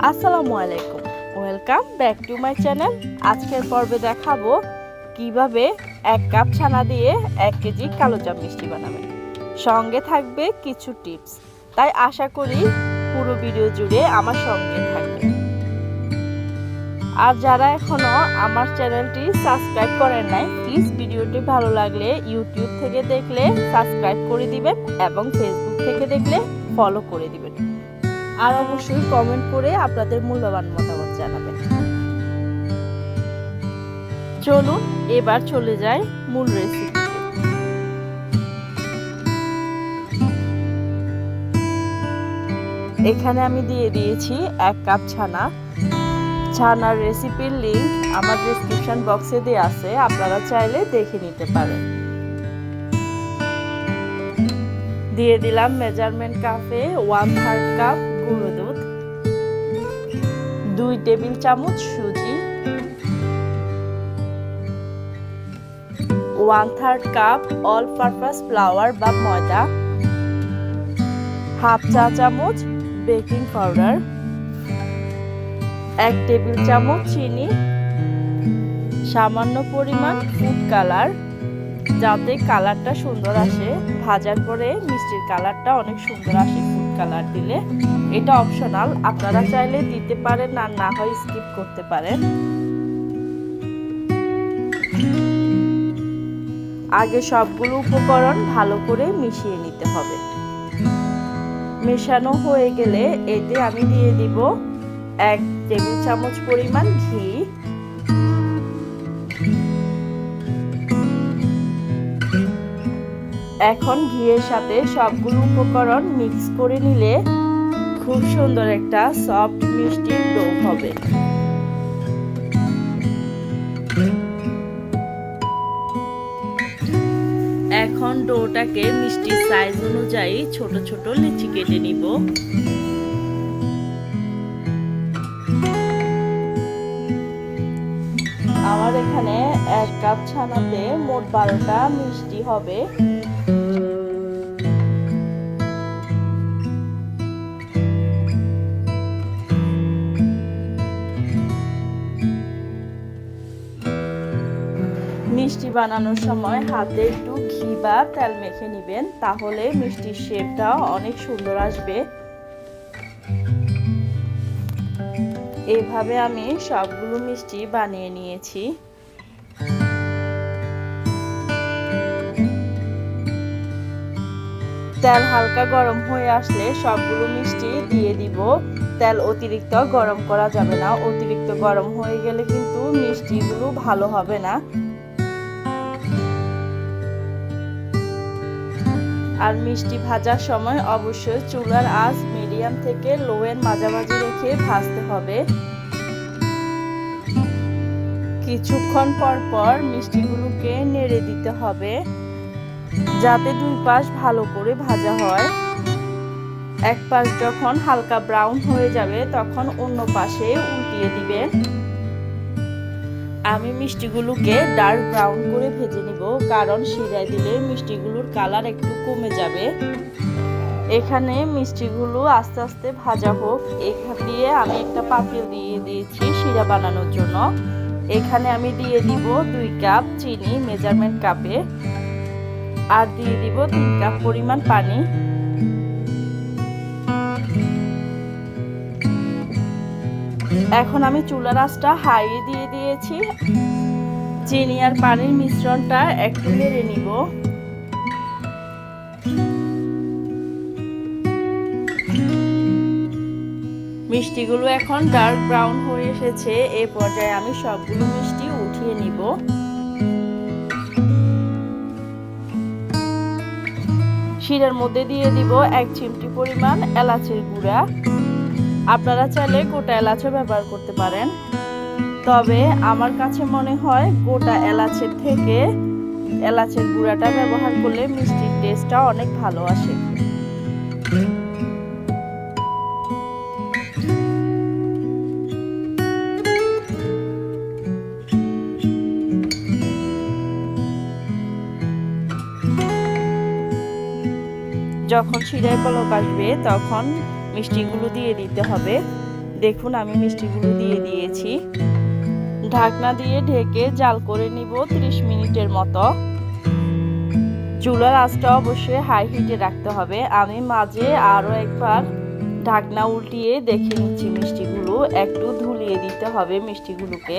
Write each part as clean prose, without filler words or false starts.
আসসালামু আলাইকুম, welcome back to my channel. আজকের পর্বে দেখাবো কিভাবে 1 কাপ ছানা দিয়ে 1 কেজি কালোজাম মিষ্টি বানাবেন। সঙ্গে থাকবে কিছু টিপস, তাই আশা করি পুরো ভিডিও জুড়ে আমার সঙ্গে থাকবে। আর যারা এখনো আমার চ্যানেলটি সাবস্ক্রাইব করেন নাই, প্লিজ ভিডিওটি ভালো লাগলে ইউটিউব থেকে দেখলে সাবস্ক্রাইব করে দিবেন এবং ফেসবুক থেকে দেখলে ফলো করে দিবেন। আর অবশ্যই কমেন্ট করে আপনাদের মূল্যবান মতামত জানাবেন। চলুন এবার চলে যাই মূল রেসিপিতে। এখানে আমি দিয়ে দিয়েছি 1 কাপ ছানা। ছানার রেসিপির লিংক আমার ডেসক্রিপশন বক্সে দেওয়া আছে, আপনারা চাইলে দেখে নিতে পারেন। দিয়ে দিলাম মেজারমেন্ট কাপে 1/3 কাপ গুঁড়ো দুধ, 2 টেবিল চামচ সুজি, 1/3 কাপ অল পারপাস ফ্লাওয়ার বা ময়দা, হাফ চা চামচ বেকিং পাউডার, 1 টেবিল চামচ চিনি, সামান্য পরিমাণ ফুড কালার, যাতে কালারটা সুন্দর আসে। ভাজার পরে মিষ্টির কালারটা অনেক সুন্দর আসে ফুড কালার দিলে। এটা অপশনাল, আপনারা চাইলে দিতে পারেন, আর না হয় স্কিপ করতে পারেন। আগে সবগুলো উপকরণ ভালো করে মিশিয়ে নিতে হবে। মেশানো হয়ে গেলে এতে আমি দিয়ে দিব 1 টেবিল চামচ পরিমাণ ঘি, এখন ঘিয়ের সাথে সবগুলো উপকরণ মিক্স করে নিলে খুব সুন্দর একটা সফট মিষ্টির ডো হবে। এখন ডোটাকে মিষ্টির সাইজ অনুযায়ী ছোট ছোট লিচি কেটে নিব। আমার এখানে 1 কাপ ছানাতে মোট 12টা মিষ্টি হবে। মিষ্টি বানানোর সময় হাতে একটু ঘি বা তেল মেখে নেবেন, তাহলে মিষ্টির শেপটা অনেক সুন্দর আসবে। এইভাবে আমি সবগুলো মিষ্টি বানিয়ে নিয়েছি। তেল হালকা গরম হয়ে আসলে সবগুলো মিষ্টি দিয়ে দিব। তেল অতিরিক্ত গরম করা যাবে না, অতিরিক্ত গরম হয়ে গেলে কিন্তু মিষ্টিগুলো ভালো হবে না। আর মিষ্টি ভাজার সময় অবশ্যই চুলার আঁচ মিডিয়াম থেকে লো এর মাঝামাঝি রেখে ভাজতে হবে। কিছুক্ষণ পর পর মিষ্টিগুলোকে নেড়ে দিতে হবে, যাতে 2 পাশ ভালো করে ভাজা হয়। এক পাশ যখন হালকা ব্রাউন হয়ে যাবে তখন অন্য পাশে উল্টিয়ে দিবেন। আমি মিষ্টিগুলোকে ডার্ক ব্রাউন করে ভেজে নিব, কারণ শিরায় দিলে মিষ্টিগুলোর কালার একটু কমে যাবে। এখানে মিষ্টিগুলো আস্তে আস্তে ভাজা হোক, এখান দিয়ে আমি একটা পাতিল দিয়ে দিয়েছি শিরা বানানোর জন্য। এখানে আমি দিয়ে দিব 2 কাপ চিনি মেজারমেন্ট কাপে, আর দিয়ে দিব 3 কাপ পরিমাণ পানি। এখন আমি চুলার আঁচটা হাই দিয়ে দিয়েছি। চিনি আর পানির মিশ্রণটা একটু নেড়ে নিব। মিষ্টিগুলো এখন ডার্ক ব্রাউন হয়ে এসেছে, এই পর্যায়ে আমি সবগুলো মিষ্টি উঠিয়ে নিব। শিরার মধ্যে দিয়ে দিব 1 চিমটি পরিমাণ এলাচের গুঁড়া। আপনারা চাইলে গোটা এলাচও ব্যবহার করতে পারেন, তবে আমার কাছে মনে হয় গোটা এলাচের থেকে এলাচের গুঁড়াটা ব্যবহার করলে মিষ্টির টেস্টটা অনেক ভালো আসে। যখন শিরায় পলক আসবে তখন মিষ্টিগুলো দিয়ে দিতে হবে। দেখুন আমি মিষ্টিগুলো দিয়ে দিয়েছি। ঢাকনা দিয়ে ঢেকে জাল করে নিব 30 মিনিটের মতো। চুলার আঁচটা অবশ্যই হাই হিটে রাখতে হবে। আমি মাঝে আরও একবার ঢাকনা উল্টিয়ে দেখে নিচ্ছি মিষ্টিগুলো। একটু ধুলিয়ে দিতে হবে মিষ্টিগুলোকে,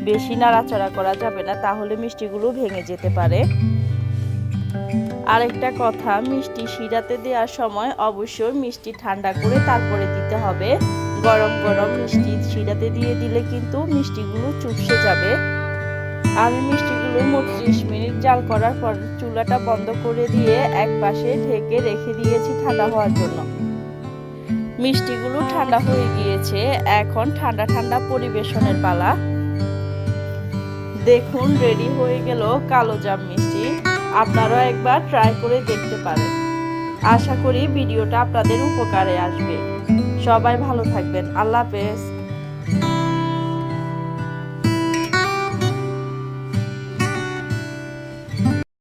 বেশি নাড়াচাড়া করা যাবে না, তাহলে মিষ্টিগুলো ভেঙে যেতে পারে। আরেকটা কথা, মিষ্টি শিরাতে দেওয়ার সময় অবশ্যই মিষ্টি ঠান্ডা করে তারপরে দিতে হবে। গরম গরম মিষ্টি শিরাতে দিয়ে দিলে কিন্তু মিষ্টিগুলো চুপসে যাবে। আমি মিষ্টিগুলো 30 মিনিট জাল করার পর চুলাটা বন্ধ করে দিয়ে এক পাশে ঢেকে রেখে দিয়েছি ঠান্ডা হওয়ার জন্য। মিষ্টিগুলো ঠান্ডা হয়ে গিয়েছে, এখন ঠান্ডা ঠান্ডা পরিবেশনের পালা। দেখুন রেডি হয়ে গেল কালোজাম মিষ্টি। আপনারা একবার ট্রাই করে দেখতে পারেন। আশা করি ভিডিওটা আপনাদের উপকারে আসবে। সবাই ভালো থাকবেন। আল্লাহ হাফেজ।